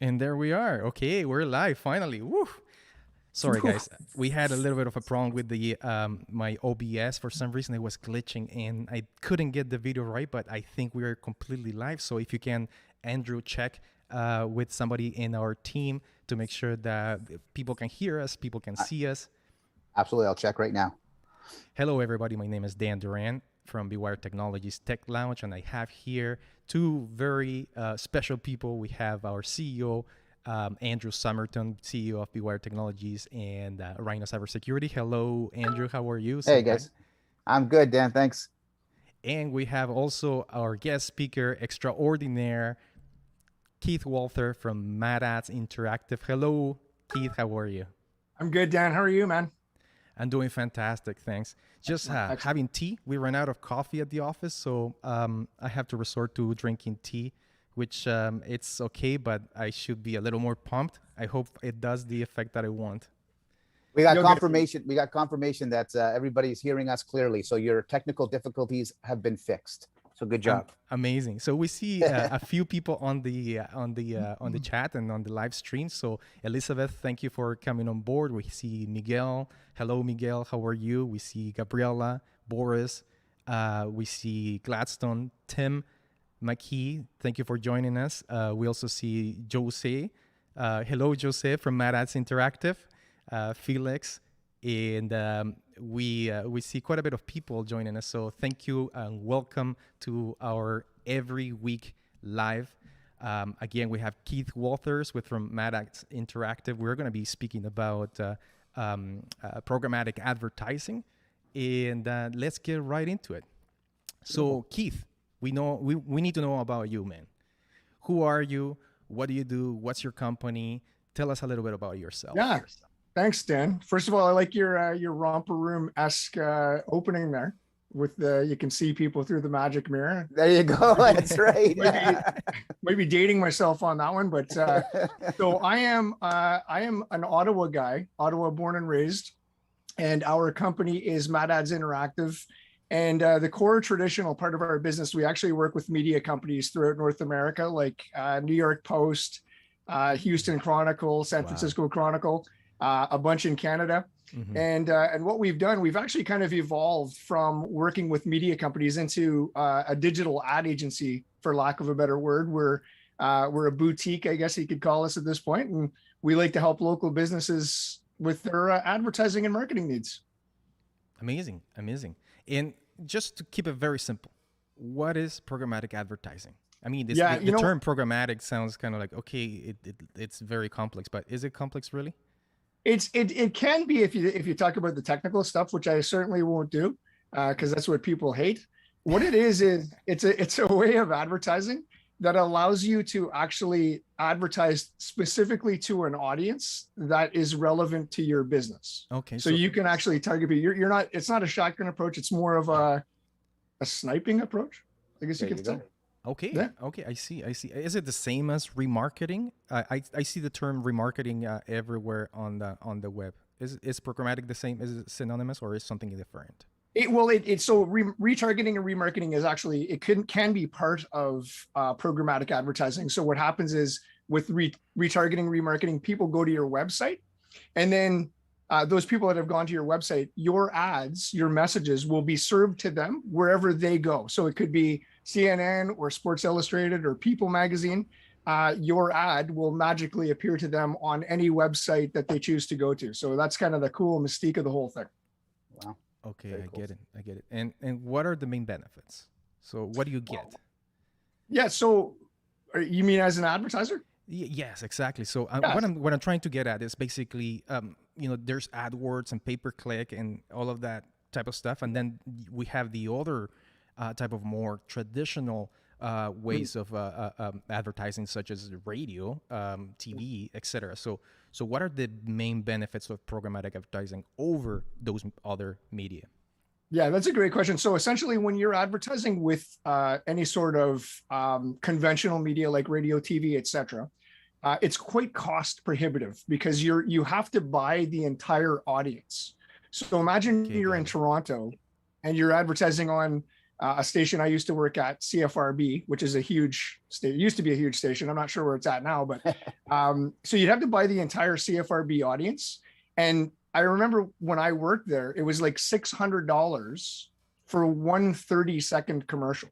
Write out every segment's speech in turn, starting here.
And there we are. Okay, we're live finally. Woo! Sorry, guys. We had a little bit of a problem with the my OBS. For some reason, it was glitching, and I couldn't get the video right. But I think we are completely live. So if you can, Andrew, check with somebody in our team to make sure that people can hear us, people can see us. Absolutely, I'll check right now. Hello, everybody. My name is Dan Duran from Bewire Technologies Tech Lounge, and I have here two very special people. We have our CEO, Andrew Summerton, CEO of Bewire Technologies, and Rhino Cybersecurity. Hello, Andrew. How are you? Hey, guys. I'm good, Dan. Thanks. And we have also our guest speaker extraordinaire, Keith Walther from MadAds Interactive. Hello, Keith. How are you? I'm good, Dan. How are you, man? I'm doing fantastic, thanks. Just having tea. We ran out of coffee at the office, so I have to resort to drinking tea, which it's okay, but I should be a little more pumped. I hope it does the effect that I want. We got confirmation. We got confirmation that everybody's hearing us clearly. So your technical difficulties have been fixed. So good job. Amazing. So we see a few people on the chat and on the live stream. So Elizabeth, thank you for coming on board. We see Miguel. Hello, Miguel. How are you? We see Gabriela, Boris. We see Gladstone, Tim, McKee. Thank you for joining us. We also see Jose. Hello, Jose from MadAds Interactive. Felix, and we see quite a bit of people joining us. So thank you and welcome to our every week live. Again, we have Keith Walthers from MadAds Interactive. We're going to be speaking about programmatic advertising, and let's get right into it. So Keith, we need to know about you, man. Who are you? What do you do? What's your company? Tell us a little bit about yourself. Yeah. Thanks, Dan. First of all, I like your romper room-esque opening there with you can see people through the magic mirror. There you go. That's right. Might be dating myself on that one, but so I am an Ottawa guy, Ottawa born and raised, and our company is MadAds Interactive. And the core traditional part of our business, we actually work with media companies throughout North America, like New York Post, Houston Chronicle, San Francisco Chronicle. A bunch in Canada. Mm-hmm. And what we've done, we've actually kind of evolved from working with media companies into a digital ad agency, for lack of a better word. We're a boutique, I guess you could call us at this point, and we like to help local businesses with their advertising and marketing needs. Amazing. And just to keep it very simple, what is programmatic advertising? I mean, the term programmatic sounds kind of like, okay, it's very complex, but is it complex really? It can be if you talk about the technical stuff, which I certainly won't do, because that's what people hate. What it is it's a way of advertising that allows you to actually advertise specifically to an audience that is relevant to your business. Okay. So you can actually target people. You're not. It's not a shotgun approach. It's more of a sniping approch, I guess you could say. Okay. Yeah. Okay. I see. Is it the same as remarketing? I see the term remarketing everywhere on the web. Is programmatic the same? Is it synonymous or is something different? So retargeting and remarketing is actually, it can be part of programmatic advertising. So what happens is with retargeting, remarketing, people go to your website, and then those people that have gone to your website, your ads, your messages will be served to them wherever they go. So it could be CNN or Sports Illustrated or People magazine. Your ad will magically appear to them on any website that they choose to go to. So that's kind of the cool mystique of the whole thing. Wow. Okay, I get it. And what are the main benefits? So what do you get? Yeah. So you mean as an advertiser? Yes, exactly. So what I'm trying to get at is basically, there's AdWords and pay-per-click and all of that type of stuff, and then we have the other type of more traditional ways of advertising, such as radio, TV, etc. So what are the main benefits of programmatic advertising over those other media? Yeah, that's a great question. So essentially, when you're advertising with any sort of conventional media like radio, TV, etc., it's quite cost prohibitive because you have to buy the entire audience. So imagine you're in Toronto and you're advertising on a station I used to work at, CFRB, which is a huge station, used to be a huge station. I'm not sure where it's at now, but so you'd have to buy the entire CFRB audience. And I remember when I worked there, it was like $600 for one 30-second commercial,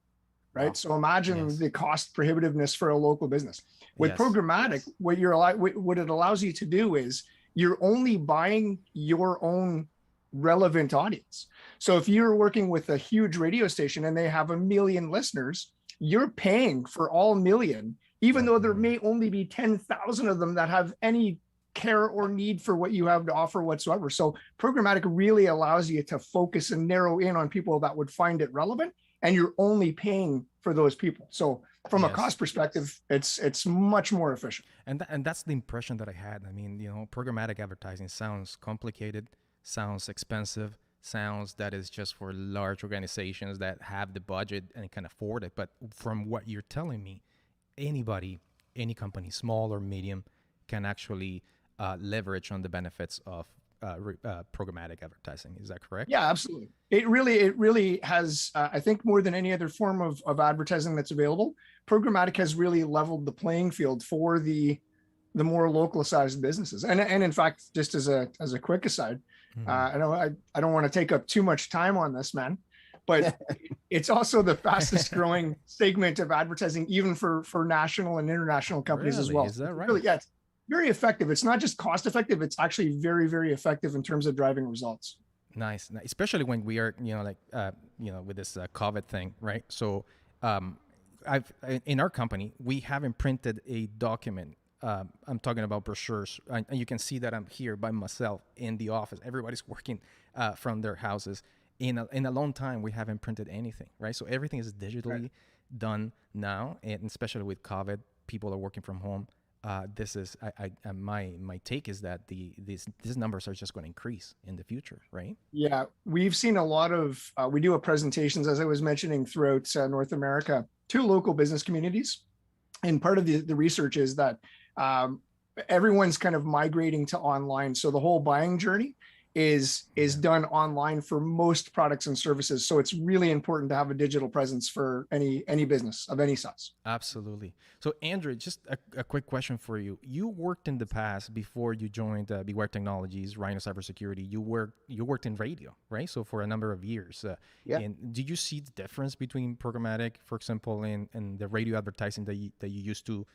right? Wow. So imagine the cost prohibitiveness for a local business. With programmatic, what it allows you to do is you're only buying your own relevant audience. So if you're working with a huge radio station and they have 1 million listeners, you're paying for all 1 million, even though there may only be 10,000 of them that have any care or need for what you have to offer whatsoever. So programmatic really allows you to focus and narrow in on people that would find it relevant, and you're only paying for those people. So from a cost perspective, it's much more efficient. And that's the impression that I had. I mean, programmatic advertising sounds complicated, sounds expensive, sounds that is just for large organizations that have the budget and can afford it. But from what you're telling me, anybody, any company, small or medium, can actually leverage on the benefits of programmatic advertising. Is that correct? Yeah, absolutely. It really has, I think more than any other form of advertising that's available, programmatic has really leveled the playing field for the more localized businesses. And in fact, just as a quick aside, I know I don't want to take up too much time on this, man, but it's also the fastest growing segment of advertising, even for national and international companies as well. Is that right? Really, yeah, it's very effective. It's not just cost effective, it's actually very, very effective in terms of driving results. Nice. Especially when we are, with this COVID thing, right? So in our company, we haven't printed a document. I'm talking about brochures, and you can see that I'm here by myself in the office. Everybody's working from their houses. In a long time, we haven't printed anything, right? So everything is digitally done now, and especially with COVID, people are working from home. This is my take is that these numbers are just going to increase in the future, right? Yeah, we've seen a lot of we do presentations, as I was mentioning, throughout North America to local business communities, and part of the research is that everyone's kind of migrating to online. So the whole buying journey is done online for most products and services. So it's really important to have a digital presence for any business of any size. Absolutely. So Andrew, just a quick question for you. You worked in the past before you joined Beware Technologies, Rhino Cybersecurity. You worked in radio, right? So for a number of years. And did you see the difference between programmatic, for example, and the radio advertising that you used to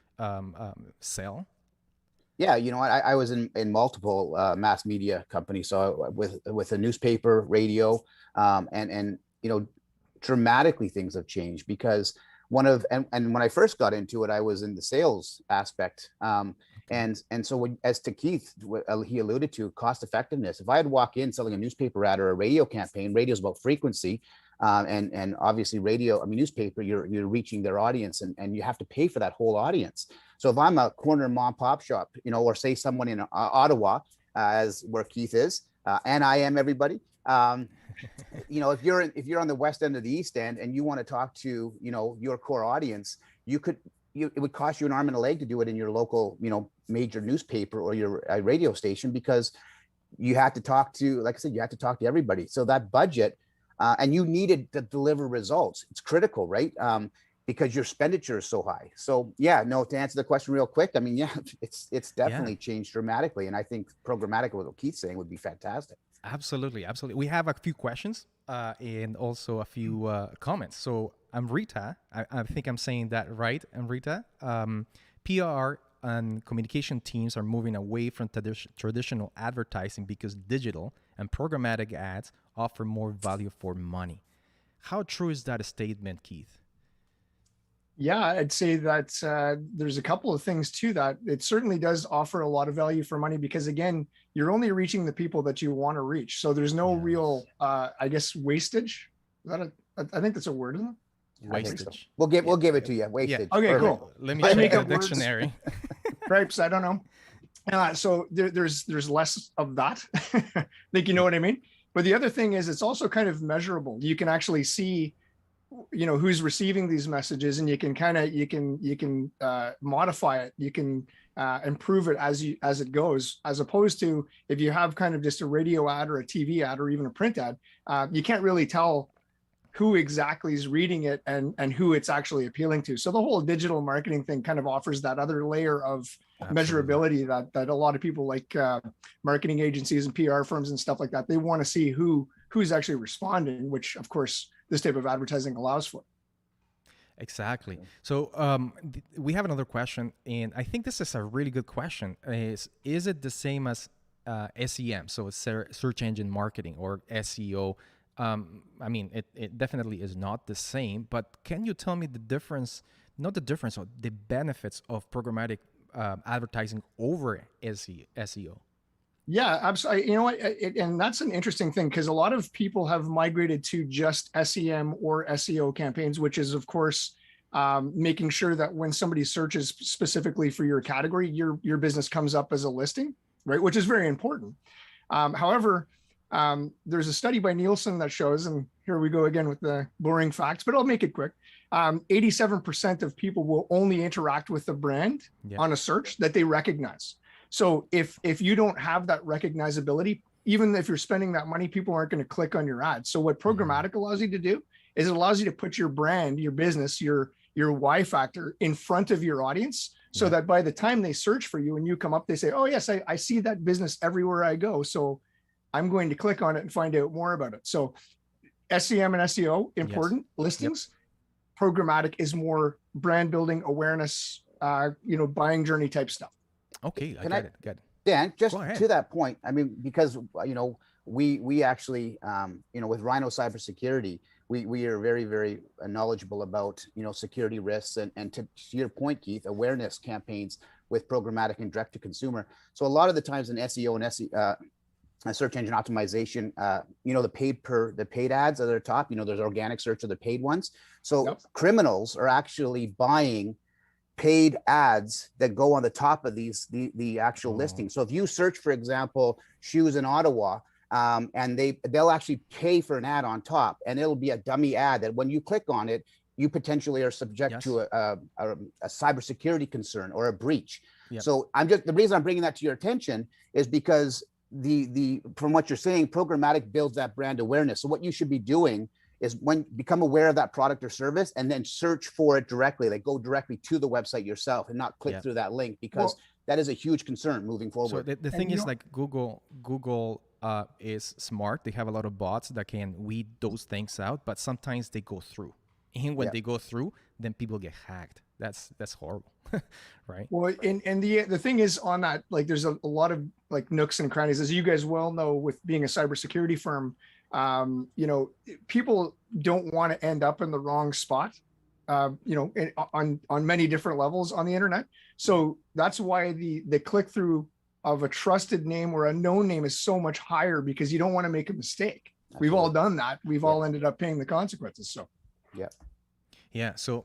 sell? Yeah, I was in multiple mass media companies, so with a newspaper, radio, and dramatically things have changed because and when I first got into it, I was in the sales aspect, and so as to Keith, he alluded to cost effectiveness. If I had walked in selling a newspaper ad or a radio campaign, radio is about frequency. And obviously newspaper, you're reaching their audience and you have to pay for that whole audience. So if I'm a corner mom pop shop, or say someone in Ottawa, as where Keith is, and I am everybody, if you're on the west end of the east end and you want to talk to, your core audience, it would cost you an arm and a leg to do it in your local, major newspaper or your radio station, because you have to talk to, like I said, you have to talk to everybody. So that budget, and you needed to deliver results. It's critical, right? Because your expenditure is so high. So to answer the question real quick, it's definitely changed dramatically. And I think programmatic, what Keith's saying, would be fantastic. Absolutely. We have a few questions and also a few comments. So Amrita, I think I'm saying that right, Amrita. PR and communication teams are moving away from traditional advertising because digital and programmatic ads offer more value for money. How true is that a statement, Keith? Yeah, I'd say that there's a couple of things to that. It certainly does offer a lot of value for money because, again, you're only reaching the people that you want to reach. So there's no real, wastage. Is that I think that's a word, isn't it? Wastage. So. We'll give it to you. Wastage. Yeah. Okay, Perfect. cool. Let me check the dictionary. Gripes, I don't know. So there's less of that. I think you know what I mean. But the other thing is, it's also kind of measurable. You can actually see, who's receiving these messages, and you can modify it. You can improve it as it goes, as opposed to if you have kind of just a radio ad or a TV ad or even a print ad, you can't really tell who exactly is reading it and who it's actually appealing to. So the whole digital marketing thing kind of offers that other layer of measurability that a lot of people like marketing agencies and PR firms and stuff like that, they want to see who's actually responding, which of course this type of advertising allows for. Exactly. So we have another question, and I think this is a really good question. Is it the same as SEM, so search engine marketing, or SEO? I mean, it definitely is not the same, but can you tell me the difference, not the difference, or the benefits of programmatic advertising over SEO? Yeah, absolutely. You know what? And that's an interesting thing, because a lot of people have migrated to just SEM or SEO campaigns, which is, of course, making sure that when somebody searches specifically for your category, your business comes up as a listing, right? Which is very important. However, there's a study by Nielsen that shows, and here we go again with the boring facts, but I'll make it quick. 87% of people will only interact with the brand on a search that they recognize. So if you don't have that recognizability, even if you're spending that money, people aren't going to click on your ad. So what programmatic allows you to do is it allows you to put your brand, your business, your Y factor in front of your audience, so that by the time they search for you and you come up, they say, oh yes, I see that business everywhere I go. So I'm going to click on it and find out more about it. So SEM and SEO, important listings. Programmatic is more brand building, awareness, buying journey type stuff. Okay, I got it. Dan, just to that point, I mean, because, we actually, with Rhino Cybersecurity, we are very, very knowledgeable about, security risks and to your point, Keith, awareness campaigns with programmatic and direct to consumer. So a lot of the times in SEO and search engine optimization, the paid ads at the top, there's organic search of the paid ones. So criminals are actually buying paid ads that go on the top of the actual listing. So if you search, for example, shoes in Ottawa, and they'll actually pay for an ad on top, and it'll be a dummy ad that when you click on it, you potentially are subject to a cybersecurity concern or a breach. So the reason I'm bringing that to your attention is because from what you're saying, programmatic builds that brand awareness. So what you should be doing is become aware of that product or service, and then search for it directly, like go directly to the website yourself and not click through that link, because that is a huge concern moving forward. So the thing is, like Google is smart. They have a lot of bots that can weed those things out, but sometimes they go through. And when they go through, then people get hacked. That's horrible, right? Well, and the thing is on that, like there's a lot of like nooks and crannies, as you guys well know, with being a cybersecurity firm. People don't want to end up in the wrong spot, on many different levels on the internet. So that's why the click through of a trusted name or a known name is so much higher, because you don't want to make a mistake. Absolutely. We've all done that. We've all ended up paying the consequences. So, yeah. So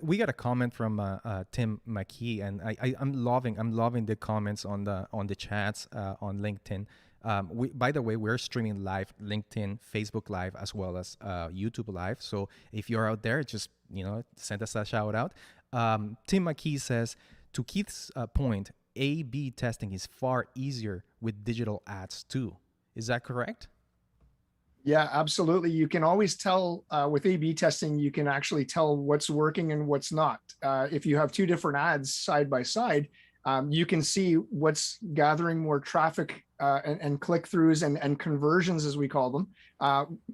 we got a comment from Tim McKee, and I'm loving the comments on the chats on LinkedIn. By the way, we're streaming live LinkedIn, Facebook Live, as well as YouTube Live. So if you're out there, just send us a shout out. Tim McKee says, to Keith's point, A/B testing is far easier with digital ads too. Is that correct? Yeah, absolutely. You can always tell with A/B testing, you can actually tell what's working and what's not. If you have two different ads side by side, you can see what's gathering more traffic and click-throughs and conversions, as we call them.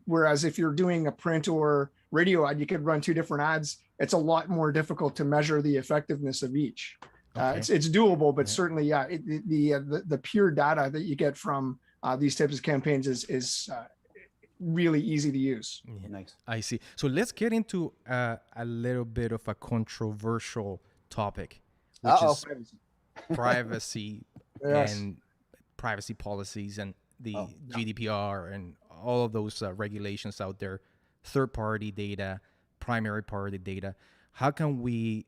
Whereas if you're doing a print or radio ad, you could run two different ads. It's a lot more difficult to measure the effectiveness of each. It's doable, but certainly, the pure data that you get from these types of campaigns is really easy to use. Yeah, nice. I see. So let's get into a little bit of a controversial topic, which is privacy and privacy policies and the GDPR and all of those regulations out there, third-party data, primary party data. How can we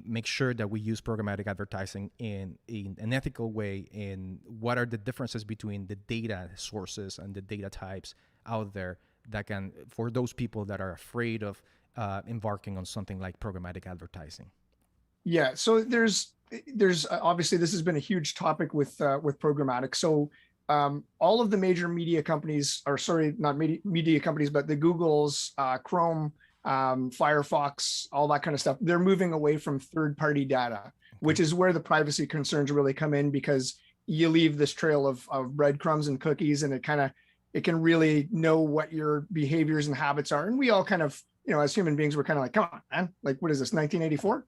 make sure that we use programmatic advertising in an ethical way? And what are the differences between the data sources and the data types out there that can, for those people that are afraid of embarking on something like programmatic advertising? Yeah, so there's obviously this has been a huge topic with programmatic. So all of the major media companies, or sorry, not media companies, but the Googles, Chrome, Firefox, all that kind of stuff, they're moving away from third-party data, which is where the privacy concerns really come in, because you leave this trail of breadcrumbs and cookies, and it can really know what your behaviors and habits are. And we all kind of, as human beings, we're kind of like, come on, man, like, what is this, 1984?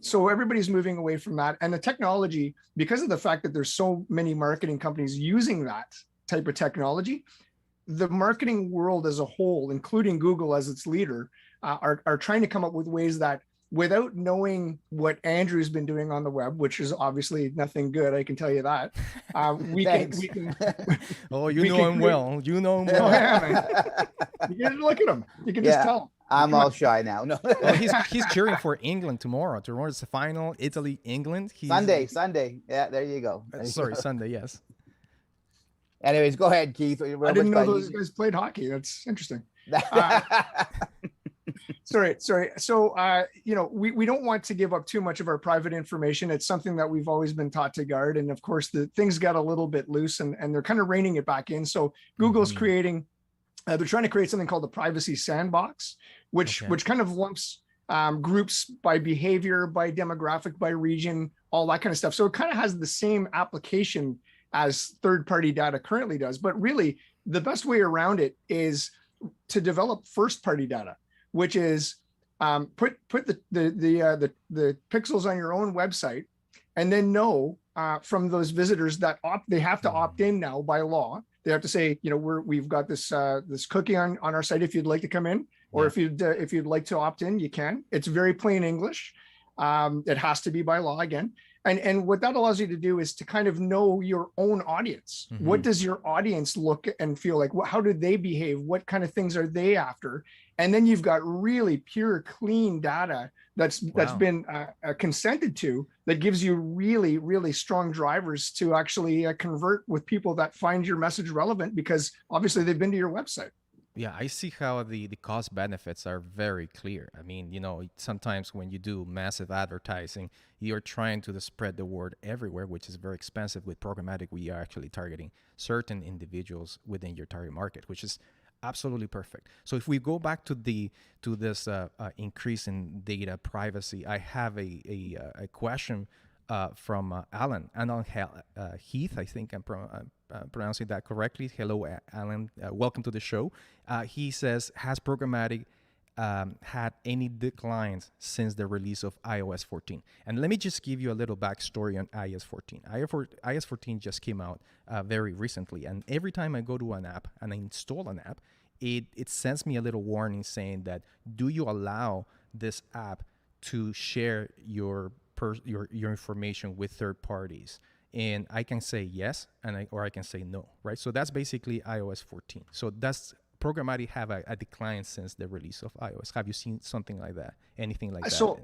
So everybody's moving away from that. And the technology, because of the fact that there's so many marketing companies using that type of technology, the marketing world as a whole, including Google as its leader, are trying to come up with ways that, without knowing what Andrew's been doing on the web, which is obviously nothing good, I can tell you that. We can. Oh, you know him well. You know him well. Oh, yeah, man. You can look at him. You can just tell. I'm all shy now. No. Well, he's cheering for England tomorrow. Tomorrow's the final, Italy, England. Sunday. Yeah, there you go. Sunday. Yes. Anyways, go ahead, Keith. I didn't know those guys played hockey. That's interesting. Sorry. So, we don't want to give up too much of our private information. It's something that we've always been taught to guard. And of course, the things got a little bit loose, and they're kind of reining it back in. So Google's creating, they're trying to create something called the privacy sandbox, which kind of lumps groups by behavior, by demographic, by region, all that kind of stuff. So it kind of has the same application as third-party data currently does. But really, the best way around it is to develop first-party data, which is put the pixels on your own website, and then know from those visitors that they have to opt in now by law. They have to say, we've got this cookie on our site. If you'd like to come in, or if you'd like to opt in, you can. It's very plain English. It has to be by law again. And what that allows you to do is to kind of know your own audience. What does your audience look and feel like? How do they behave? What kind of things are they after? And then you've got really pure, clean data that's been consented to, that gives you really, really strong drivers to actually convert with people that find your message relevant, because obviously they've been to your website. Yeah, I see how the cost benefits are very clear. I mean, sometimes when you do massive advertising, you're trying to spread the word everywhere, which is very expensive. With programmatic, we are actually targeting certain individuals within your target market, which is absolutely perfect. So if we go back to this increase in data privacy, I have a question from Alan Heath. I think I'm pronouncing that correctly. Hello, Alan. Welcome to the show. He says, has programmatic had any declines since the release of iOS 14? And let me just give you a little backstory on iOS 14. iOS 14 just came out very recently, and every time I go to an app and I install an app, it sends me a little warning saying that, do you allow this app to share your information with third parties? And I can say yes, or I can say no, right? So that's basically iOS 14. So that's programmatic have a decline since the release of iOS. Have you seen something like that? Anything like that?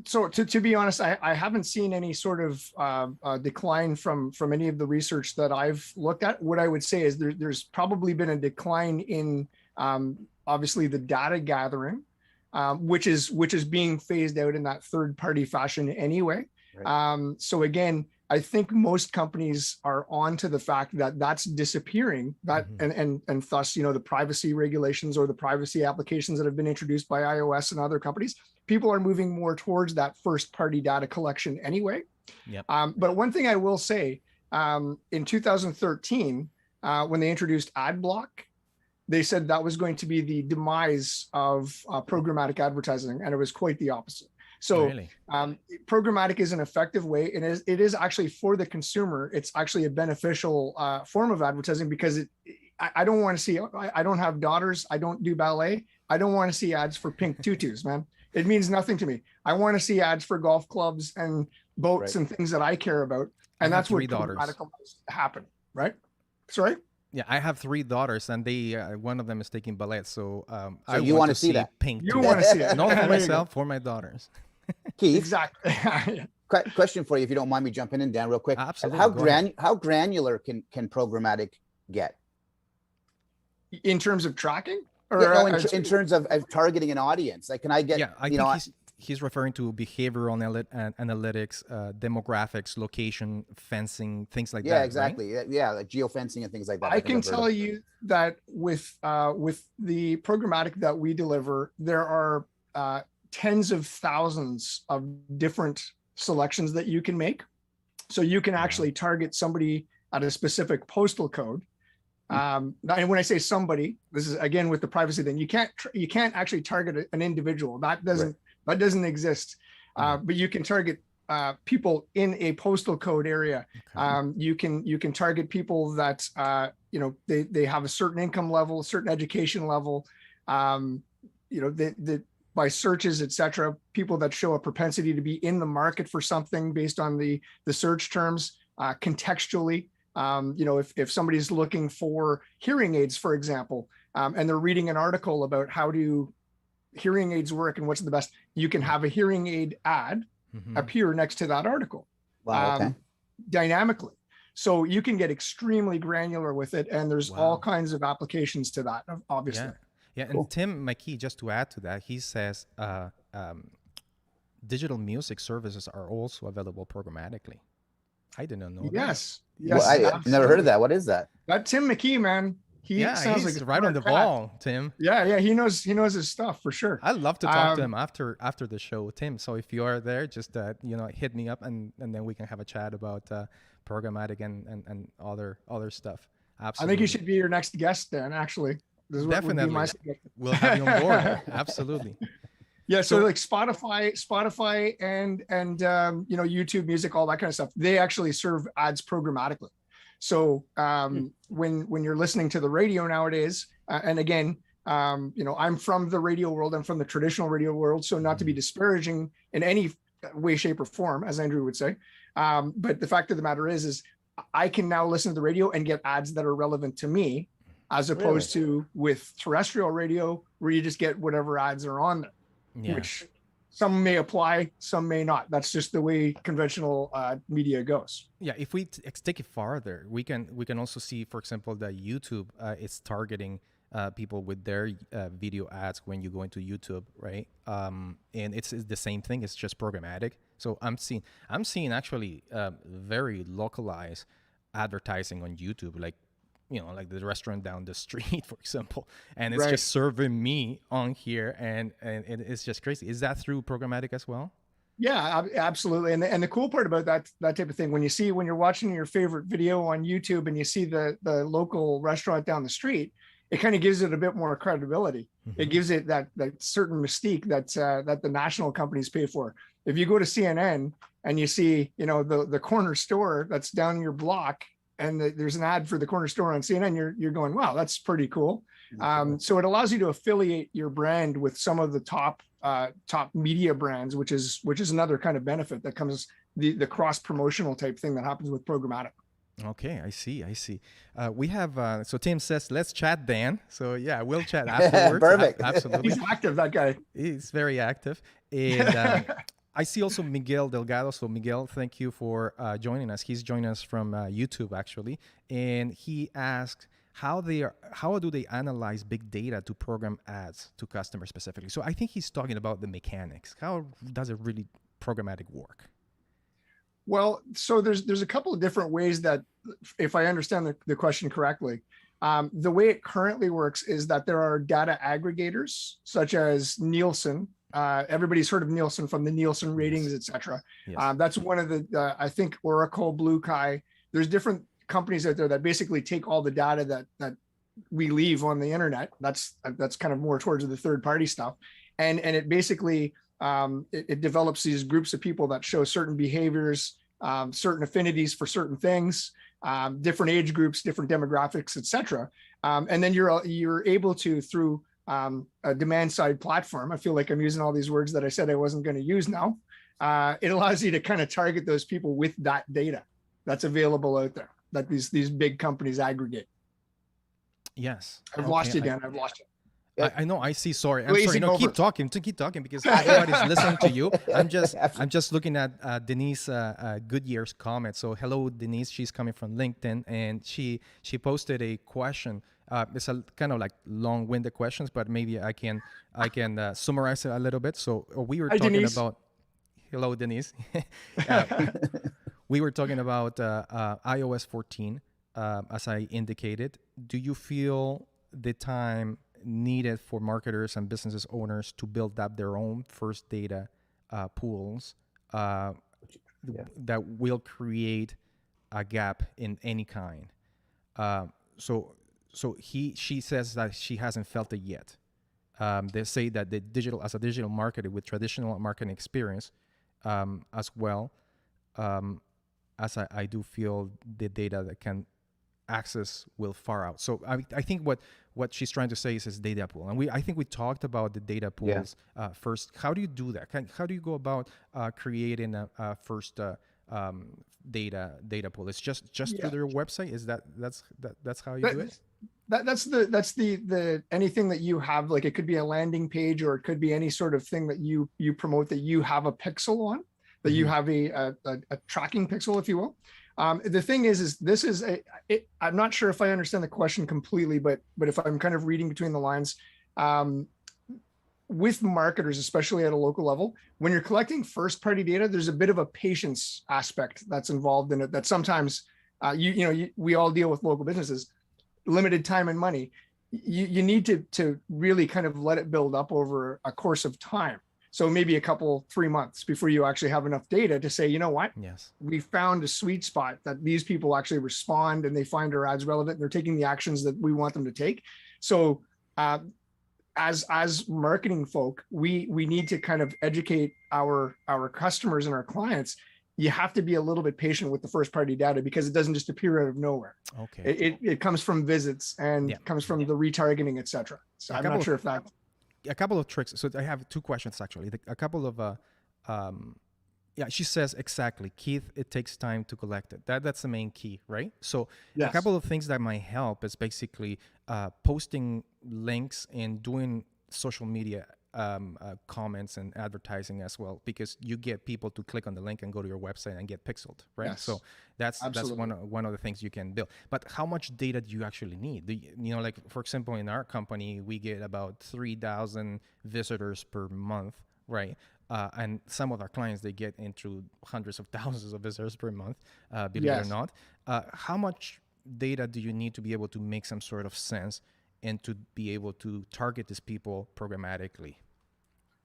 So to be honest, I haven't seen any sort of decline from any of the research that I've looked at. What I would say is there's probably been a decline in obviously the data gathering, which is being phased out in that third-party fashion anyway. Right. So again, I think most companies are on to the fact that that's disappearing, and thus, the privacy regulations or the privacy applications that have been introduced by iOS and other companies, people are moving more towards that first-party data collection anyway. Yep. But one thing I will say, in 2013, when they introduced ad block, they said that was going to be the demise of programmatic advertising, and it was quite the opposite. So really? Programmatic is an effective way, and it is actually for the consumer. It's actually a beneficial form of advertising, because I don't want to see, I don't have daughters, I don't do ballet, I don't want to see ads for pink tutus, man. It means nothing to me. I want to see ads for golf clubs and boats and things that I care about. And that's what programmatic allows to happen, right? Sorry? Yeah, I have 3 daughters, and they one of them is taking ballet. So, I you want to see that pink. You want to see it? Not for myself, for my daughters. Keith, exactly. Question for you, if you don't mind me jumping in, Dan, real quick. Absolutely. How granular can programmatic get? In terms of tracking, or in terms of targeting an audience? Like, can I get? Yeah, I think he's referring to behavioral analytics, demographics, location, fencing, things like that. Yeah, exactly. Right? Yeah, like geofencing and things like that. I can tell you that with the programmatic that we deliver, there are tens of thousands of different selections that you can make. So you can actually target somebody at a specific postal code. And when I say somebody, this is again with the privacy thing. You can't actually target an individual. That doesn't exist. But you can target people in a postal code area. Okay. You can target people that they have a certain income level, a certain education level. By searches, etc. People that show a propensity to be in the market for something based on the search terms, contextually. If somebody's looking for hearing aids, for example, and they're reading an article about how do hearing aids work and what's the best, you can have a hearing aid ad appear next to that article. Wow, okay. Dynamically. So you can get extremely granular with it, and there's all kinds of applications to that, obviously. Yeah, and Tim McKee, just to add to that, he says digital music services are also available programmatically. I didn't know that. Yes. Well, I've never heard of that. What is that? That Tim McKee, man. He sounds he's like right on the ball, Tim. Yeah, he knows his stuff for sure. I'd love to talk to him after the show, Tim. So if you are there, just hit me up and then we can have a chat about programmatic and other stuff. Absolutely. I think you should be your next guest, Dan. Actually, definitely, we'll have you on board. Absolutely. Yeah, so like Spotify and YouTube Music, all that kind of stuff, they actually serve ads programmatically. So when you're listening to the radio nowadays, and again, I'm from the radio world, I'm from the traditional radio world, so not to be disparaging in any way, shape, or form, as Andrew would say, but the fact of the matter is I can now listen to the radio and get ads that are relevant to me, as opposed to with terrestrial radio, where you just get whatever ads are on there, which some may apply, some may not. That's just the way conventional media goes. Yeah, if we take it farther, we can also see, for example, that YouTube is targeting people with their video ads when you go into YouTube, right? And it's the same thing. It's just programmatic. So I'm seeing actually very localized advertising on YouTube, like the restaurant down the street, for example, and it's just serving me on here, and it's just crazy. Is that through programmatic as well? Yeah, absolutely. And the cool part about that type of thing, when you're watching your favorite video on YouTube and you see the local restaurant down the street, it kind of gives it a bit more credibility. It gives it that certain mystique that the national companies pay for. If you go to CNN and you see, the corner store that's down your block, and there's an ad for the corner store on CNN, you're going, wow, that's pretty cool. So it allows you to affiliate your brand with some of the top media brands, which is another kind of benefit that comes, the cross promotional type thing that happens with programmatic. Okay, I see. We have, so Tim says, let's chat, Dan. So yeah, we'll chat afterwards. Perfect. Absolutely. He's active, that guy. He's very active. And I see also Miguel Delgado. So Miguel, thank you for joining us. He's joining us from YouTube, actually. And he asked, how do they analyze big data to program ads to customers specifically? So I think he's talking about the mechanics. How does it really programmatic work? Well, so there's a couple of different ways that, if I understand the question correctly, the way it currently works is that there are data aggregators such as Nielsen. Everybody's heard of Nielsen from the Nielsen ratings, etc. Yes. That's one of the, I think Oracle, BlueKai. There's different companies out there that basically take all the data that we leave on the internet. That's kind of more towards the third party stuff, and it basically it develops these groups of people that show certain behaviors, certain affinities for certain things, different age groups, different demographics, etc. And then you're able to, through a demand side platform. I feel like I'm using all these words that I said I wasn't going to use now. It allows you to kind of target those people with that data that's available out there that these big companies aggregate. Yes. I've lost you, Dan. I've lost you. I know. I see. Sorry. I'm sorry. No, keep talking because everybody's listening to you. I'm just looking at Denise Goodyear's comment. So hello, Denise. She's coming from LinkedIn, and she posted a question It's a kind of like long-winded questions, but maybe I can summarize it a little bit. So we were Hi, talking Denise. about. Hello, Denise. uh, we were talking about iOS 14, as I indicated. Do you feel the time needed for marketers and businesses owners to build up their own first data pools that will create a gap in any kind? She says that she hasn't felt it yet. They say that as a digital marketer with traditional marketing experience, as well, as I do feel the data that can access will far out. So I think what she's trying to say is data pool, and I think we talked about the data pools first. How do you do that? How do you go about creating a first data pool? It's just through their website. Is that's how you do it? That's the anything that you have, like it could be a landing page, or it could be any sort of thing that you promote that you have a pixel on, that you have a tracking pixel, if you will. The thing is this is I'm not sure if I understand the question completely, but if I'm kind of reading between the lines, with marketers, especially at a local level, when you're collecting first party data, there's a bit of a patience aspect that's involved in it, that sometimes we all deal with local businesses, limited time and money. You need to really kind of let it build up over a course of time. So maybe a couple, 3 months before you actually have enough data to say, you know what, we found a sweet spot that these people actually respond and they find our ads relevant and they're taking the actions that we want them to take. So as marketing folk, we need to kind of educate our customers and our clients. You have to be a little bit patient with the first party data, because it doesn't just appear out of nowhere. Okay. It comes from visits and comes from the retargeting, etc. So I'm not sure if that. A couple of tricks. So I have two questions actually. A couple of she says exactly, Keith, it takes time to collect it. That's the main key, right? So a couple of things that might help is basically posting links and doing social media comments and advertising as well, because you get people to click on the link and go to your website and get pixeled, right? So that's one of the things you can build. But how much data do you actually need? Like for example, in our company, we get about 3,000 visitors per month, right? And some of our clients, they get into hundreds of thousands of visitors per month, believe it or not. How much data do you need to be able to make some sort of sense and to be able to target these people programmatically?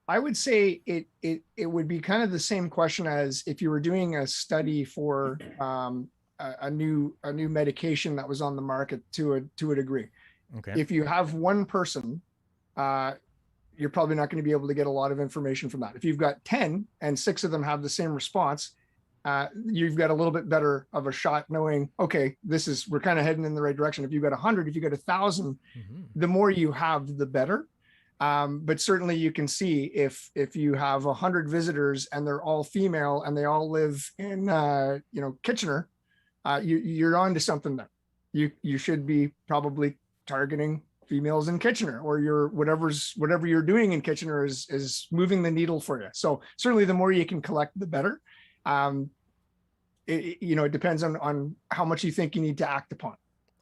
I would say it would be kind of the same question as if you were doing a study for a new medication that was on the market to a degree. Okay. If you have one person, you're probably not going to be able to get a lot of information from that. If you've got 10 and 6 of them have the same response, you've got a little bit better of a shot knowing, okay, we're kind of heading in the right direction. If you've got 100, if you've got 1,000, the more you have, the better. But certainly you can see if you have 100 visitors and they're all female and they all live in, Kitchener, you're on to something there. You should be probably targeting females in Kitchener, or whatever you're doing in Kitchener is moving the needle for you. So certainly the more you can collect, the better. It depends on how much you think you need to act upon.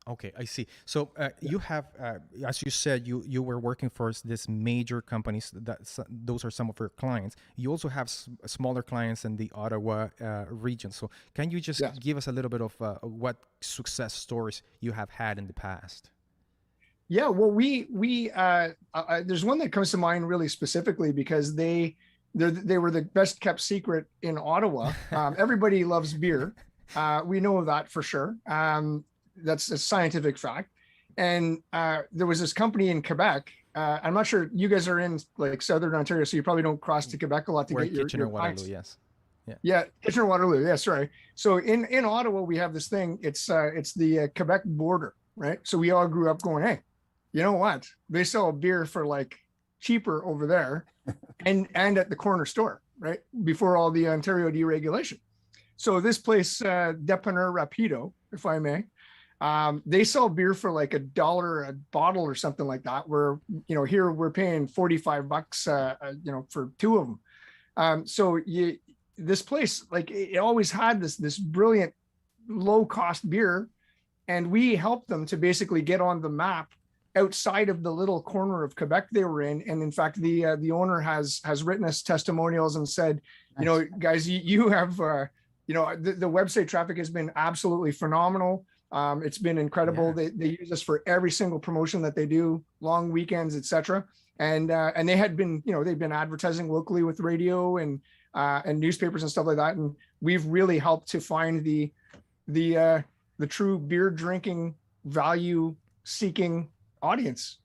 Okay, I see. So you have, as you said, you were working for this major companies. Those are some of your clients. You also have smaller clients in the Ottawa region. So can you just give us a little bit of what success stories you have had in the past? Yeah, well, we there's one that comes to mind really specifically because they were the best kept secret in Ottawa. Everybody loves beer. We know that for sure. That's a scientific fact. And there was this company in Quebec. I'm not sure, you guys are in like Southern Ontario, so you probably don't cross to Quebec a lot to get your Kitchener-Waterloo, yes. Yeah, Kitchener-Waterloo. Yeah, sorry. So in Ottawa, we have this thing. It's the Quebec border, right? So we all grew up going, hey, you know what? They sell beer for like cheaper over there, and at the corner store, right? Before all the Ontario deregulation. So this place, Dépanneur Rapido, if I may, they sell beer for like $1 a bottle or something like that. Where here we're paying $45, for 2 of them. So this place, like, it always had this brilliant low cost beer And we helped them to basically get on the map outside of the little corner of Quebec they were in. And in fact, the owner has written us testimonials and said, you know, guys, you have, you know, the website traffic has been absolutely phenomenal. It's been incredible. Yeah. They use us for every single promotion that they do, long weekends, etc. And they had been, you know, they've been advertising locally with radio and newspapers and stuff like that. And we've really helped to find the true beer drinking, value seeking audience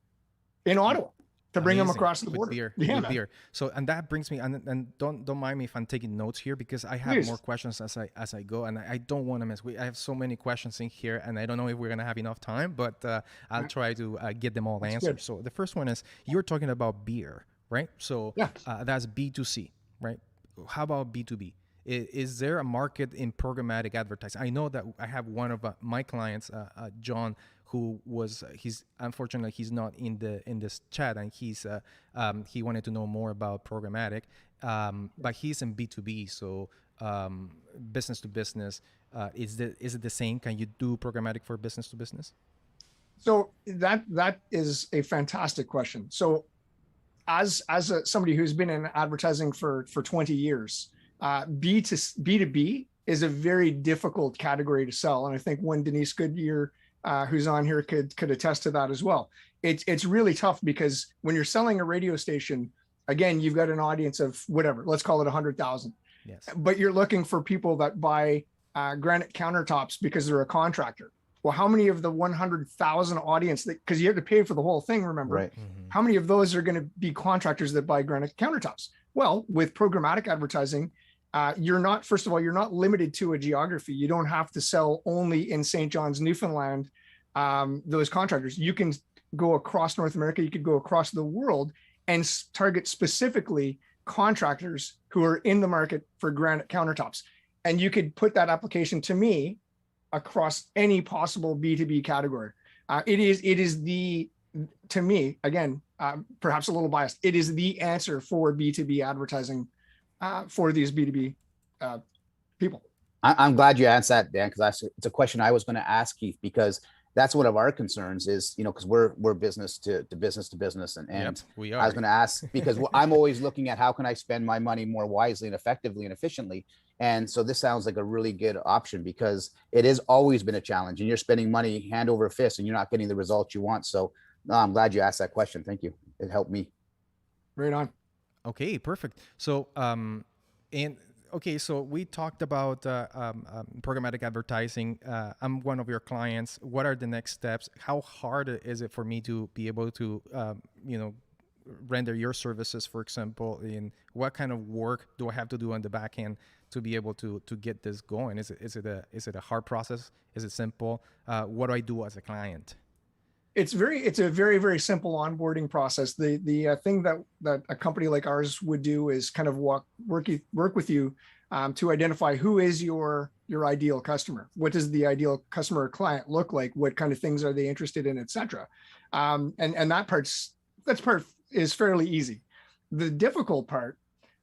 in Ottawa to bring them across the border. With beer. So, and that brings me, and don't mind me if I'm taking notes here, because I have more questions as I go, and I don't want to miss. I have so many questions in here, and I don't know if we're gonna have enough time, but I'll try to get them all answered. Good. So the first one is, you're talking about beer, right? So that's B2C, right? How about B2B? Is there a market in programmatic advertising? I know that I have one of my clients, John, who was unfortunately he's not in this chat, and he wanted to know more about programmatic, but he's in B2B, so business to business. Is it the same? Can you do programmatic for business to business? So that is a fantastic question. So as somebody who's been in advertising for 20 years, B2B is a very difficult category to sell, and I think one Denise Goodyear, who's on here, could attest to that as well. It's really tough, because when you're selling a radio station, again, you've got an audience of whatever, let's call it 100,000. Yes. But you're looking for people that buy granite countertops because they're a contractor. Well, how many of the 100,000 audience, because you have to pay for the whole thing, remember? Right. Mm-hmm. How many of those are going to be contractors that buy granite countertops? Well, with programmatic advertising, you're not limited to a geography. You don't have to sell only in St. John's, Newfoundland, those contractors. You can go across North America, you could go across the world and target specifically contractors who are in the market for granite countertops. And you could put that application to me across any possible B2B category. It is to me, again, perhaps a little biased, it is the answer for B2B advertising for these B2B people. I'm glad you answered that, Dan, because it's a question I was going to ask Keith, because that's one of our concerns is, you know, because we're business to business. And yep, we are. I was going to ask, because I'm always looking at how can I spend my money more wisely and effectively and efficiently. And so this sounds like a really good option, because it has always been a challenge, and you're spending money hand over fist and you're not getting the results you want. So no, I'm glad you asked that question. Thank you. It helped me. Right on. Okay, perfect. So, so we talked about programmatic advertising. I'm one of your clients. What are the next steps? How hard is it for me to be able to, render your services, for example? In what kind of work do I have to do on the back end to be able to get this going? Is it a hard process? Is it simple? What do I do as a client? It's a very, very simple onboarding process. The thing that a company like ours would do is kind of work with you to identify who is your ideal customer. What does the ideal customer or client look like? What kind of things are they interested in, etc. And that part is fairly easy. The difficult part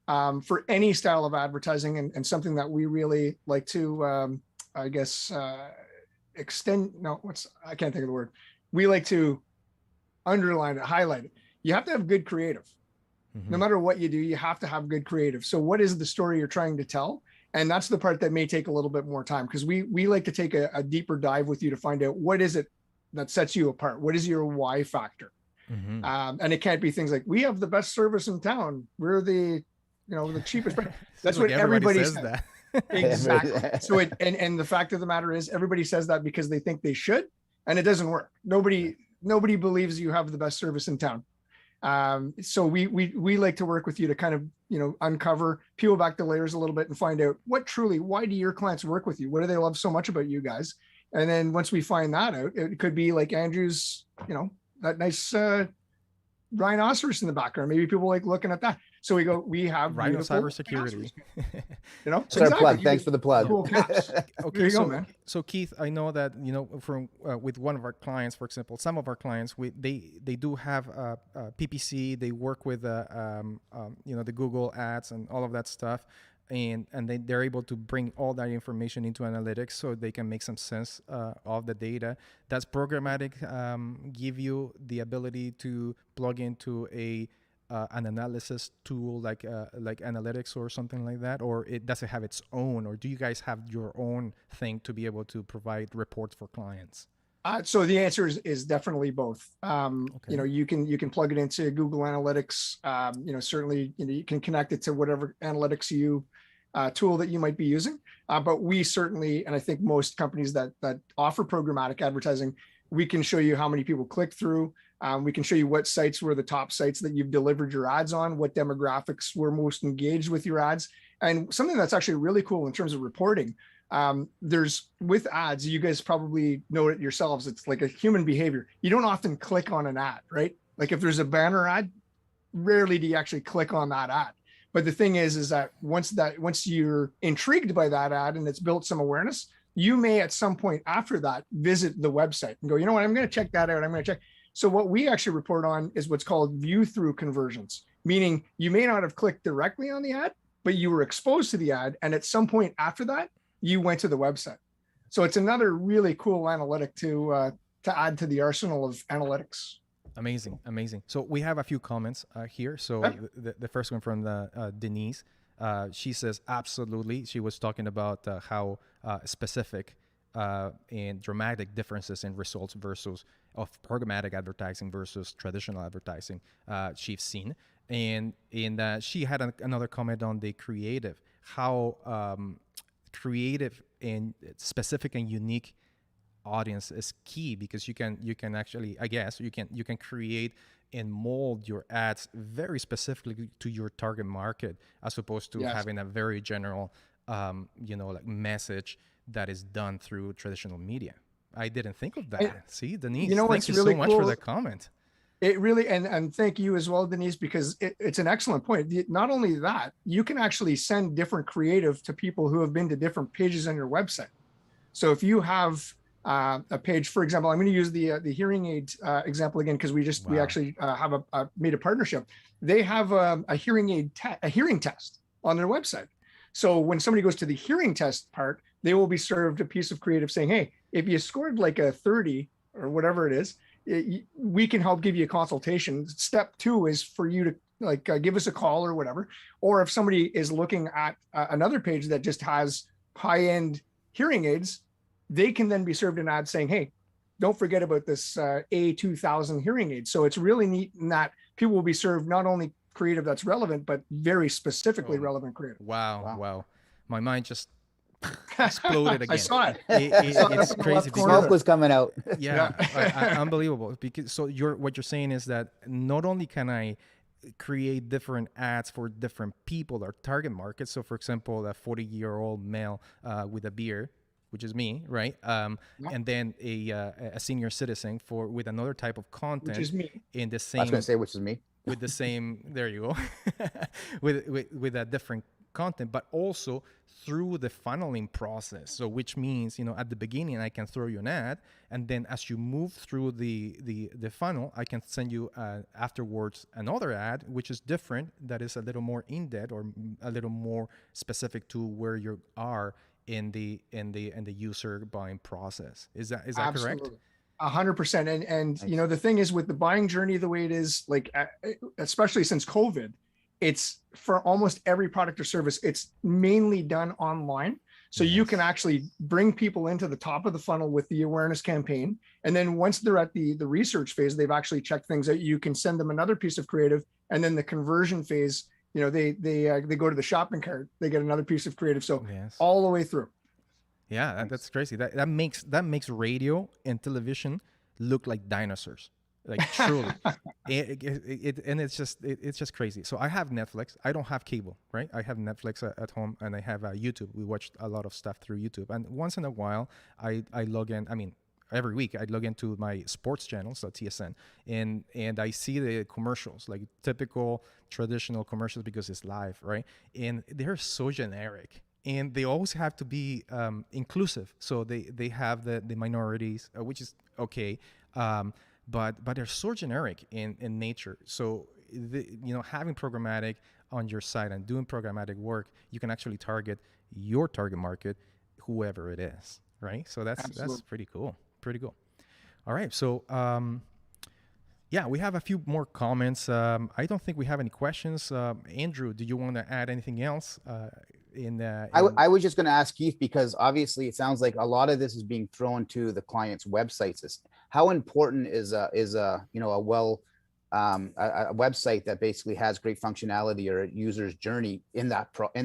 for any style of advertising, and something that we really like to, I can't think of the word. We like to underline it, highlight it. You have to have good creative. Mm-hmm. No matter what you do, you have to have good creative. So what is the story you're trying to tell? And that's the part that may take a little bit more time, because we like to take a deeper dive with you to find out what is it that sets you apart. What is your why factor? Mm-hmm. And it can't be things like, we have the best service in town. We're the cheapest. That's what everybody says. That. Exactly. So and the fact of the matter is, everybody says that because they think they should. And it doesn't work. Nobody believes you have the best service in town. So we like to work with you to kind of, uncover, peel back the layers a little bit and find out why do your clients work with you? What do they love so much about you guys? And then once we find that out, it could be like Andrew's, that nice rhinoceros in the background. Maybe people like looking at that. So we have Rhino cybersecurity. Plug. Thanks for the plug. Cool caps. Okay, there you go, man. So Keith, I know that from with one of our clients, for example, some of our clients, they do have PPC. They work with the Google ads and all of that stuff. and they're able to bring all that information into analytics so they can make some sense of the data. Does programmatic give you the ability to plug into an analysis tool like analytics or something like that, or does it have its own, or do you guys have your own thing to be able to provide reports for clients? So the answer is definitely both. Okay. You know, you can plug it into Google Analytics. You know, certainly, you know, you can connect it to whatever analytics tool that you might be using. But we certainly, and I think most companies that offer programmatic advertising, we can show you how many people click through. We can show you what sites were the top sites that you've delivered your ads on, what demographics were most engaged with your ads. And something that's actually really cool in terms of reporting, there's with ads, you guys probably know it yourselves. It's like a human behavior. You don't often click on an ad, right? Like if there's a banner ad, rarely do you actually click on that ad. But the thing is that once you're intrigued by that ad and it's built some awareness, you may at some point after that visit the website and go, you know what, I'm going to check that out. I'm going to check. So what we actually report on is what's called view through conversions, meaning you may not have clicked directly on the ad, but you were exposed to the ad. And at some point after that, you went to the website. So it's another really cool analytic to add to the arsenal of analytics. Amazing. So we have a few comments here. So the first one from Denise. She says, absolutely. She was talking about how specific and dramatic differences in results of programmatic advertising versus traditional advertising she's seen. And she had another comment on the creative, how creative and specific and unique audience is key, because you can actually, I guess you can create and mold your ads very specifically to your target market, as opposed to having a very general like message that is done through traditional media. I didn't think of that. See, Denise, thank you really so much for that comment. It really, and thank you as well, Denise, because it's an excellent point. Not only that, you can actually send different creative to people who have been to different pages on your website. So if you have a page, for example, I'm going to use the hearing aid example again, because we actually have made a partnership. They have a hearing aid a hearing test on their website. So when somebody goes to the hearing test part, they will be served a piece of creative saying, hey, if you scored like a 30 or whatever it is, we can help give you a consultation. Step 2 is for you to give us a call or whatever. Or if somebody is looking at another page that just has high-end hearing aids, they can then be served an ad saying, hey, don't forget about this A2000 hearing aid. So it's really neat in that people will be served not only creative that's relevant, but very specifically relevant creative. Wow. My mind just exploded again. I saw it. It's crazy. Smoke was coming out. Unbelievable. Because what you're saying is that not only can I create different ads for different people or target markets. So for example, a 40-year-old male with a beard, which is me, right? And then a senior citizen with another type of content, which is me. In the same. I was going to say, which is me. With the same. There you go. with a different content, but also through the funneling process. So which means, at the beginning I can throw you an ad, and then as you move through the funnel, I can send you afterwards another ad which is different, that is a little more in-depth or a little more specific to where you are in the user buying process. Is that correct? 100%. And the thing is, with the buying journey the way it is, like especially since COVID, it's for almost every product or service, it's mainly done online. So you can actually bring people into the top of the funnel with the awareness campaign. And then once they're at the research phase, they've actually checked things out. You can send them another piece of creative. And then the conversion phase, they go to the shopping cart, they get another piece of creative. So all the way through. Yeah, that's crazy. That makes radio and television look like dinosaurs. Like truly, and it's just crazy. So I have Netflix. I don't have cable, right? I have Netflix at home, and I have YouTube. We watch a lot of stuff through YouTube, and once in a while, I log in. I mean, every week I log into my sports channel, so TSN, and I see the commercials, like typical traditional commercials, because it's live, right? And they're so generic. And they always have to be inclusive. So they have the minorities, which is okay. But they're so generic in nature. So having programmatic on your site and doing programmatic work, you can actually target your target market, whoever it is, right? So that's pretty cool. Pretty cool. All right. So yeah, we have a few more comments. I don't think we have any questions. Andrew, do you want to add anything else? I was just going to ask Keith, because obviously it sounds like a lot of this is being thrown to the client's websites. How important is a website that basically has great functionality or a user's journey in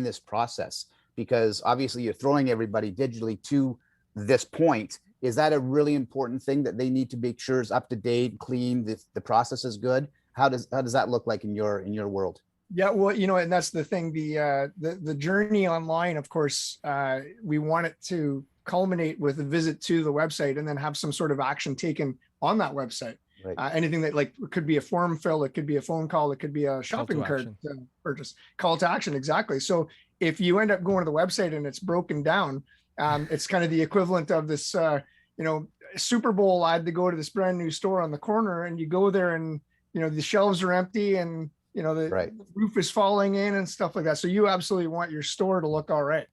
this process? Because obviously you're throwing everybody digitally to this point. Is that a really important thing that they need to make sure is up to date, clean, the process is good? How does that look like in your world? Yeah, well, and that's the thing. The journey online, of course, we want it to culminate with a visit to the website and then have some sort of action taken on that website. Right. Anything that, like, it could be a form fill, it could be a phone call, it could be a shopping cart purchase. Call to action, exactly. So if you end up going to the website and it's broken down, it's kind of the equivalent of this, Super Bowl ad to go to this brand new store on the corner, and you go there and the shelves are empty and the roof is falling in and stuff like that. So you absolutely want your store to look all right.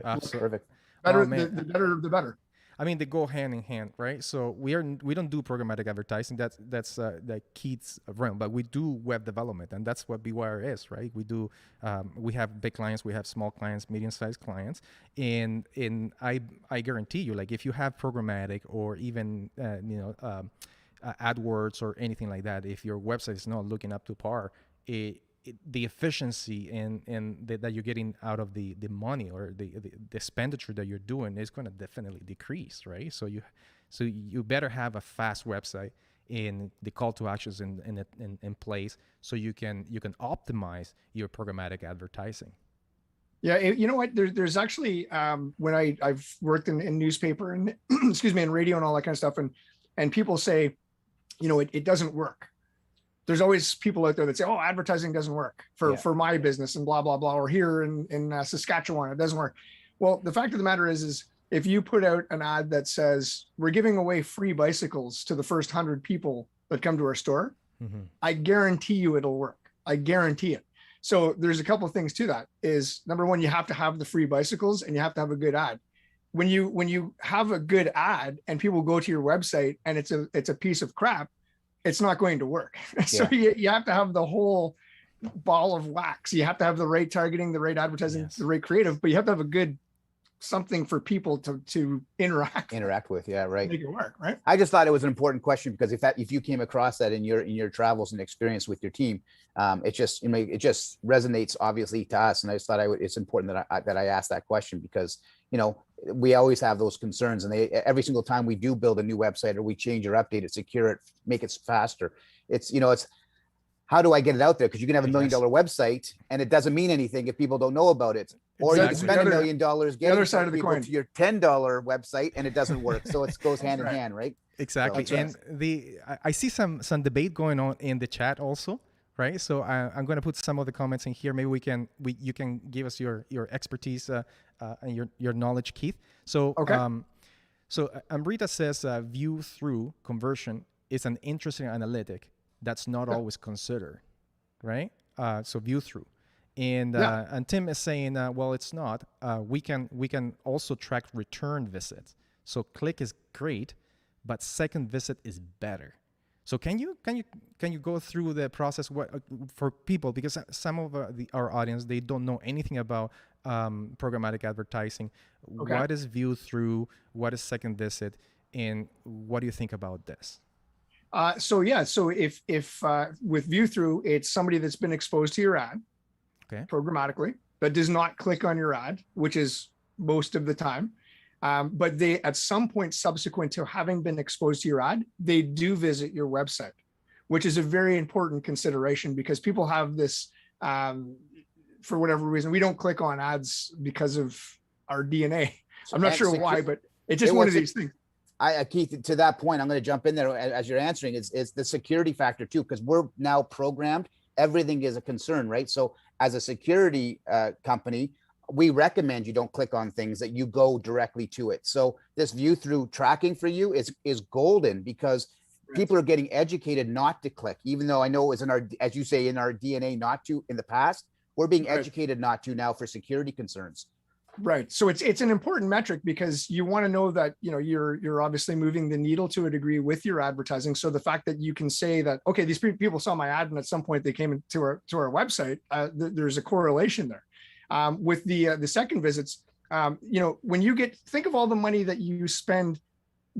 Perfect. Better, the better, the better. I mean, they go hand in hand, right? So we don't do programmatic advertising. That's Keith's realm, but we do web development, and that's what BYR is, right? We have big clients, we have small clients, medium-sized clients, and I guarantee you, like, if you have programmatic or even AdWords or anything like that, if your website is not looking up to par, the efficiency that you're getting out of the money or the expenditure that you're doing is going to definitely decrease, right? So you better have a fast website and the call to actions in place, so you can optimize your programmatic advertising. Yeah, you know what? There's actually when I've worked in newspaper and excuse me, and radio and all that kind of stuff, and people say, it doesn't work. There's always people out there that say, oh, advertising doesn't work for my business and blah, blah, blah, or here in Saskatchewan, it doesn't work. Well, the fact of the matter is if you put out an ad that says we're giving away free bicycles to the first 100 people that come to our store, I guarantee you it'll work. I guarantee it. So there's a couple of things to that. Is number one, you have to have the free bicycles and you have to have a good ad. When you have a good ad and people go to your website and it's a piece of crap, it's not going to work. So you have to have the whole ball of wax. You have to have the right targeting, the right advertising, the right creative, but you have to have a good something for people to interact with. Yeah, right. Make it work, right? I just thought it was an important question, because if you came across that in your travels and experience with your team, it just resonates obviously to us, and I just thought it's important that I asked that question, because we always have those concerns, and every single time we do build a new website or we change or update it, secure it, make it faster. It's how do I get it out there? Because you can have $1 million website and it doesn't mean anything if people don't know about it. Or you can spend $1 million getting people to your $10 website and it doesn't work. So it goes hand in hand, right? Exactly. So, and I see some debate going on in the chat also, right? So I'm going to put some of the comments in here. Maybe you can give us your expertise and your knowledge, Keith. So so Amrita says view through conversion is an interesting analytic that's not always considered, right? So view through. And Tim is saying, well, it's not. We can also track return visits. So click is great, but second visit is better. So can you go through the process for people, because some of our audience, they don't know anything about programmatic advertising. Okay. What is view through? What is second visit? And what do you think about this? So if with view through, it's somebody that's been exposed to your ad, programmatically, but does not click on your ad, which is most of the time. But they, at some point subsequent to having been exposed to your ad, they do visit your website, which is a very important consideration, because people have this, for whatever reason, we don't click on ads because of our DNA. I'm not sure why, but it's just one of these things. Keith, to that point, I'm going to jump in there as you're answering. It's the security factor too, because we're now programmed. Everything is a concern, right? So as a security company, we recommend you don't click on things, that you go directly to it. So this view through tracking for you is golden, because people are getting educated not to click, even though I know it was as you say, in our DNA not to in the past. we're being Right. educated not to now for security concerns. Right. So it's an important metric because you want to know that, you know, you're obviously moving the needle to a degree with your advertising. So the fact that you can say that, okay, these people saw my ad and at some point they came into our website, there's a correlation there. With the second visits, you know, when you think of all the money that you spend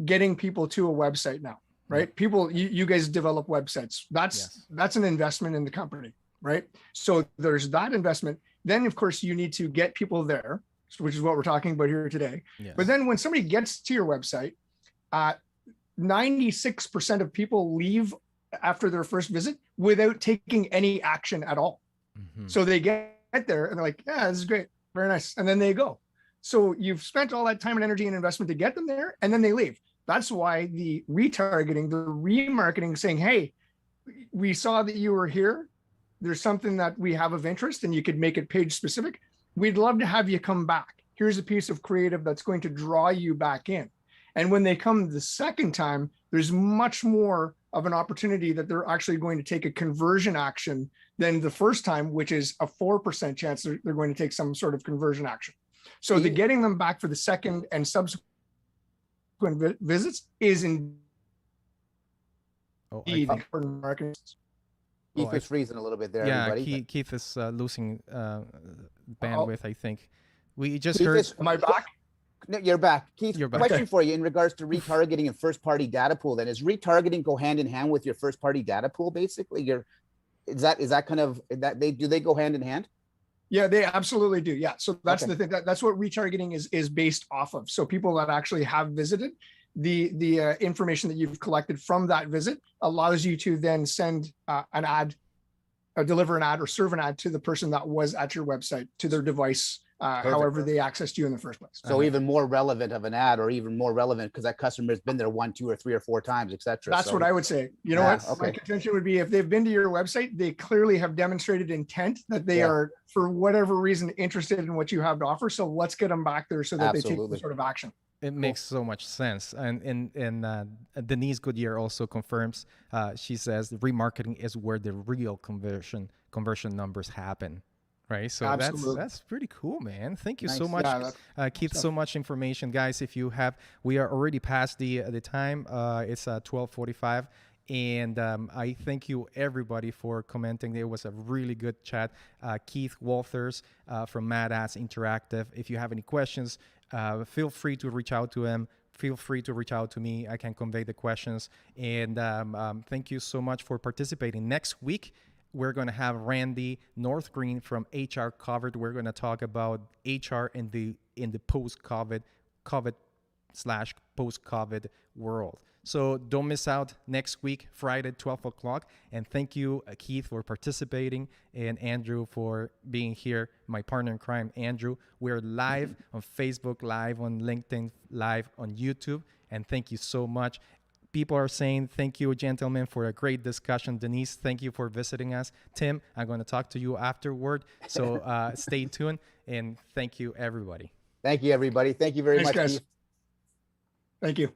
getting people to a website now, right? People, you guys develop websites. That's an investment in the company, right? So there's that investment. Then of course you need to get people there, which is what we're talking about here today. Yes. But then when somebody gets to your website, 96% of people leave after their first visit without taking any action at all. Mm-hmm. So they get there and they're like, yeah, this is great. Very nice. And then they go. So you've spent all that time and energy and investment to get them there, and then they leave. That's why the retargeting, the remarketing, saying, hey, we saw that you were here. There's something that we have of interest, and you could make it page specific. We'd love to have you come back. Here's a piece of creative that's going to draw you back in. And when they come the second time, there's much more of an opportunity that they're actually going to take a conversion action than the first time, which is a 4% chance they're going to take some sort of conversion action. So the getting them back for the second and subsequent visits is indeed important marketing. Keith is freezing a little bit there, yeah, everybody. Keith is losing bandwidth, I think. We just Keith heard... Am I back? No, you're back. Keith, You're back. question for you in regards to retargeting and first-party data pool. Then, is retargeting go hand in hand with your first-party data pool? Basically, is that kind of that do they go hand in hand? Yeah, they absolutely do. Yeah, so that's the thing. That's what retargeting is based off of. So people that actually have visited, the information that you've collected from that visit allows you to then send an ad, or deliver an ad, or serve an ad to the person that was at your website, to their device, however they accessed you in the first place. So even more relevant of an ad, or even more relevant because that customer has been there 1, 2, or 3, or 4 times, etc. That's what I would say. You know what? My contention would be, if they've been to your website, they clearly have demonstrated intent that they are, for whatever reason, interested in what you have to offer. So let's get them back there so that they take some sort of action. It makes so much sense. And Denise Goodyear also confirms, she says the remarketing is where the real conversion numbers happen. Right. So that's pretty cool, man. Thank you so much, Keith. So much information, guys. We are already past the time. It's 12:45. And I thank you, everybody, for commenting. It was a really good chat. Keith Walthers from MadAds Interactive. If you have any questions, feel free to reach out to him. Feel free to reach out to me. I can convey the questions. And thank you so much for participating. Next week, we're going to have Randy Northgreen from HR Covered. We're going to talk about HR in the post-COVID /post-COVID world. So don't miss out next week, Friday, 12 o'clock. And thank you, Keith, for participating, and Andrew for being here, my partner in crime, Andrew. We're live on Facebook, live on LinkedIn, live on YouTube. And thank you so much. People are saying, thank you, gentlemen, for a great discussion. Denise, thank you for visiting us. Tim, I'm going to talk to you afterward. So stay tuned. And thank you, everybody. Thank you, everybody. Thank you very much, guys. Keith. Thank you.